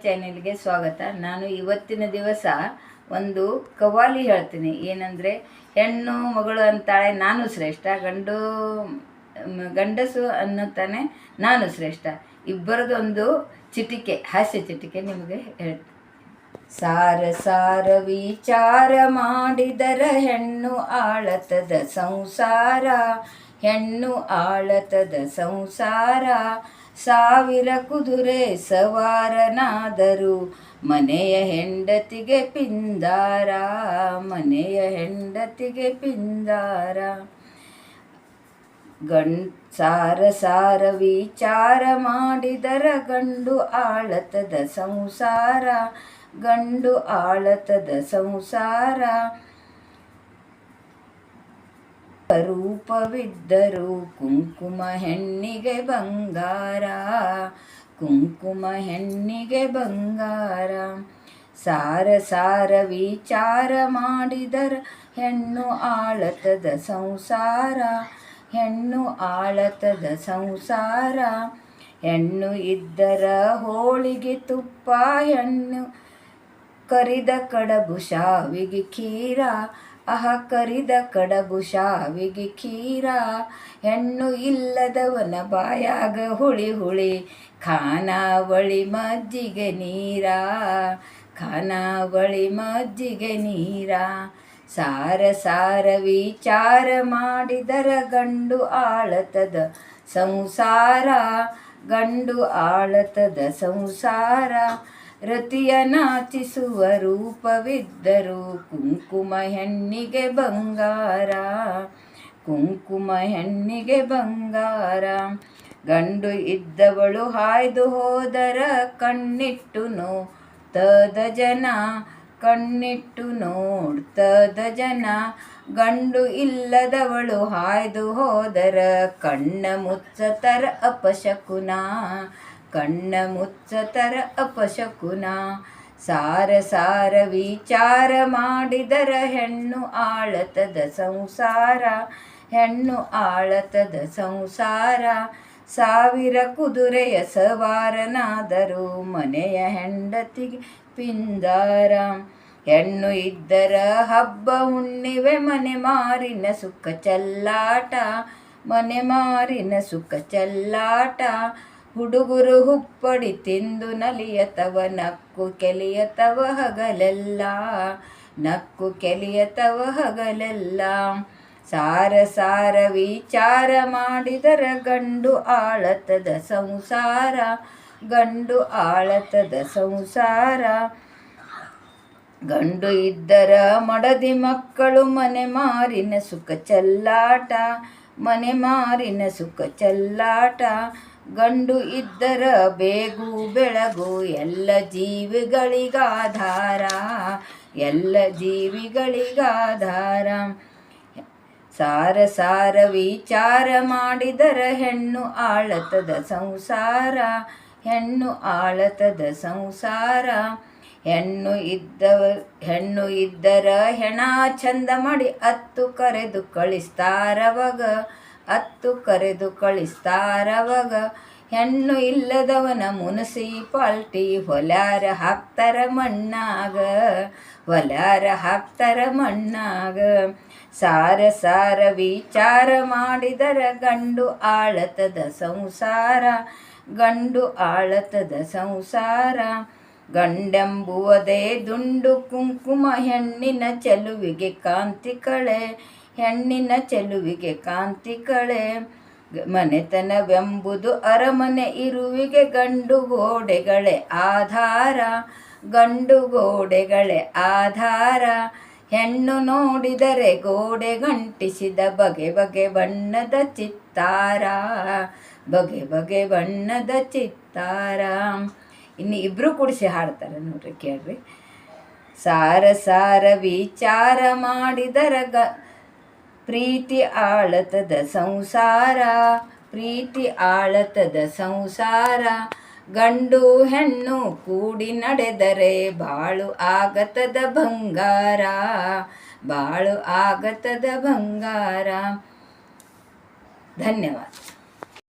ಚಾನೆಲ್ಗೆ ಸ್ವಾಗತ. ನಾನು ಇವತ್ತಿನ ದಿವಸ ಒಂದು ಕವ್ವಾಲಿ ಹೇಳ್ತೀನಿ. ಏನಂದರೆ, ಹೆಣ್ಣು ಮಗಳು ಅಂತಾಳೆ ನಾನು ಶ್ರೇಷ್ಠ, ಗಂಡಸು ಅನ್ನುತ್ತಾನೆ ನಾನು ಶ್ರೇಷ್ಠ. ಇಬ್ಬರದೊಂದು ಚಿಟಿಕೆ, ಹಾಸ್ಯ ಚಿಟಿಕೆ ನಿಮಗೆ ಹೇಳ್ತೀನಿ. ಸಾರ ಸಾರ ವಿಚಾರ ಮಾಡಿದರ ಹೆಣ್ಣು ಆಳತದ ಸಂಸಾರ, ಹೆಣ್ಣು ಆಳತದ ಸಂಸಾರ. ಸಾವಿರ ಕುದುರೆ ಸವಾರನಾದರೂ ಮನೆಯ ಹೆಂಡತಿಗೆ ಪಿಂದಾರ, ಮನೆಯ ಹೆಂಡತಿಗೆ ಪಿಂದಾರ. ಸಾರ ಸಾರ ವಿಚಾರ ಮಾಡಿದರ ಗಂಡು ಆಳತದ ಸಂಸಾರ, ಗಂಡು ಆಳತದ ಸಂಸಾರ. ರೂಪವಿದ್ದರೂ ಕುಂಕುಮ ಹೆಣ್ಣಿಗೆ ಬಂಗಾರ, ಕುಂಕುಮ ಹೆಣ್ಣಿಗೆ ಬಂಗಾರ. ಸಾರ ಸಾರ ವಿಚಾರ ಮಾಡಿದರ ಹೆಣ್ಣು ಆಳತದ ಸಂಸಾರ, ಹೆಣ್ಣು ಆಳತದ ಸಂಸಾರ. ಹೆಣ್ಣು ಇದ್ದರ ಹೋಳಿಗೆ ತುಪ್ಪ, ಹೆಣ್ಣು ಕರಿದ ಕಡಬು ಶಾವಿಗೆ ಖೀರ, ಕರಿದ ಕಡಬು ಶಾವಿಗೆ ಖೀರ. ಹೆಣ್ಣು ಇಲ್ಲದವನ ಬಾಯಾಗ ಹುಳಿ ಹುಳಿ ಖಾನಾವಳಿ ಮಜ್ಜಿಗೆ ನೀರ, ಖಾನಾವಳಿ ಮಜ್ಜಿಗೆ ನೀರ. ಸಾರ ಸಾರ ವಿಚಾರ ಮಾಡಿದರ ಗಂಡು ಆಳತದ ಸಂಸಾರ, ಗಂಡು ಆಳತದ ಸಂಸಾರ. ರತಿಯ ನಾಚಿಸುವ ರೂಪವಿದ್ದರೂ ಕುಂಕುಮ ಹೆಣ್ಣಿಗೆ ಬಂಗಾರ, ಕುಂಕುಮ ಹೆಣ್ಣಿಗೆ ಬಂಗಾರ. ಗಂಡು ಇದ್ದವಳು ಹಾಯ್ದು ಹೋದರ ಕಣ್ಣಿಟ್ಟು ನೋಡ್ತದ ಜನ, ಕಣ್ಣಿಟ್ಟು ನೋಡ್ತದ ಜನ. ಗಂಡು ಇಲ್ಲದವಳು ಹಾಯ್ದು ಹೋದರ ಕಣ್ಣ ಮುಚ್ಚತರ ಅಪಶಕುನ, ಕಣ್ಣ ಮುಚ್ಚತರ ಅಪಶಕುನ. ಸಾರ ಸಾರ ವಿಚಾರ ಮಾಡಿದರ ಹೆಣ್ಣು ಆಳತದ ಸಂಸಾರ, ಹೆಣ್ಣು ಆಳತದ ಸಂಸಾರ. ಸಾವಿರ ಕುದುರೆಯ ಸವಾರನಾದರೂ ಮನೆಯ ಹೆಂಡತಿಗೆ ಪಿಂದಾರ. ಹೆಣ್ಣು ಇದ್ದರ ಹಬ್ಬ ಹುಣ್ಣಿವೆ, ಮನೆ ಮಾರಿನ ಸುಖ ಚೆಲ್ಲಾಟ, ಮನೆ ಮಾರಿನ ಸುಖ ಚೆಲ್ಲಾಟ. ಹುಡುಗರು ಹುಪ್ಪಡಿ ತಿಂದು ನಲಿಯತವ, ನಕ್ಕು ಕೆಲಿಯತವ ಹಗಲೆಲ್ಲ, ನಕ್ಕು ಕೆಲಿಯತವ ಹಗಲೆಲ್ಲ. ಸಾರ ಸಾರ ವಿಚಾರ ಮಾಡಿದರ ಗಂಡು ಆಳತದ ಸಂಸಾರ, ಗಂಡು ಆಳತದ ಸಂಸಾರ. ಗಂಡು ಇದ್ದರ ಮಡದಿ ಮಕ್ಕಳು ಮನೆ ಮಾರಿನ ಸುಖ ಚೆಲ್ಲಾಟ, ಮನೆ ಮಾರಿನ ಸುಖ ಚೆಲ್ಲಾಟ. ಗಂಡು ಇದ್ದರ ಬೇಗು ಬೆಳಗು ಎಲ್ಲ ಜೀವಿಗಳಿಗಾಧಾರ, ಎಲ್ಲ ಜೀವಿಗಳಿಗಾಧಾರ. ಸಾರ ಸಾರ ವಿಚಾರ ಮಾಡಿದರ ಹೆಣ್ಣು ಆಳತದ ಸಂಸಾರ, ಹೆಣ್ಣು ಆಳತದ ಸಂಸಾರ. ಹೆಣ್ಣು ಇದ್ದರ ಹೆಣ ಚಂದ ಮಾಡಿ ಅತ್ತು ಕರೆದು ಕಳಿಸ್ತಾರವಗ, ಅತ್ತು ಕರೆದು ಕಳಿಸ್ತಾರವಗ. ಹೆಣ್ಣು ಇಲ್ಲದವನ ಮುನ್ಸಿಪಾಲ್ಟಿ ಹೊಲ್ಯಾರ ಹಾಕ್ತಾರ ಮಣ್ಣಾಗ, ಹೊಲ್ಯಾರ ಹಾಕ್ತಾರ ಮಣ್ಣಾಗ. ಸಾರ ಸಾರ ವಿಚಾರ ಮಾಡಿದರ ಗಂಡು ಆಳತದ ಸಂಸಾರ, ಗಂಡು ಆಳತದ ಸಂಸಾರ. ಗಂಡೆಂಬುವುದೇ ದುಂಡು ಕುಂಕುಮ ಹೆಣ್ಣಿನ ಚೆಲುವಿಗೆ ಕಾಂತಿ ಕಳೆ, ಹೆಣ್ಣಿನ ಚೆಲುವಿಗೆ ಕಾಂತಿ ಕಳೆ. ಮನೆತನವೆಂಬುದು ಅರಮನೆ ಇರುವಿಗೆ ಗಂಡು ಗೋಡೆಗಳೇ ಆಧಾರ, ಗಂಡು ಗೋಡೆಗಳೇ ಆಧಾರ. ಹೆಣ್ಣು ನೋಡಿದರೆ ಗೋಡೆ ಗಂಟಿಸಿದ ಬಗೆ ಬಗೆ ಬಣ್ಣದ ಚಿತ್ತಾರ, ಬಗೆ ಬಗೆ ಬಣ್ಣದ ಚಿತ್ತಾರ. ಇನ್ನು ಇಬ್ಬರು ಕೂಡಿಸಿ ಹಾಡ್ತಾರೆ ನೋಡ್ರಿ, ಕೇಳ್ರಿ. ಸಾರ ಸಾರ ವಿಚಾರ ಮಾಡಿದರ ಪ್ರೀತಿ ಆಳತದ ಸಂಸಾರ, ಪ್ರೀತಿ ಆಳತದ ಸಂಸಾರ. ಗಂಡು ಹೆಣ್ಣು ಕೂಡಿ ನಡೆದರೆ ಬಾಳು ಆಗತದ ಬಂಗಾರ, ಬಾಳು ಆಗತದ ಬಂಗಾರ. ಧನ್ಯವಾದ.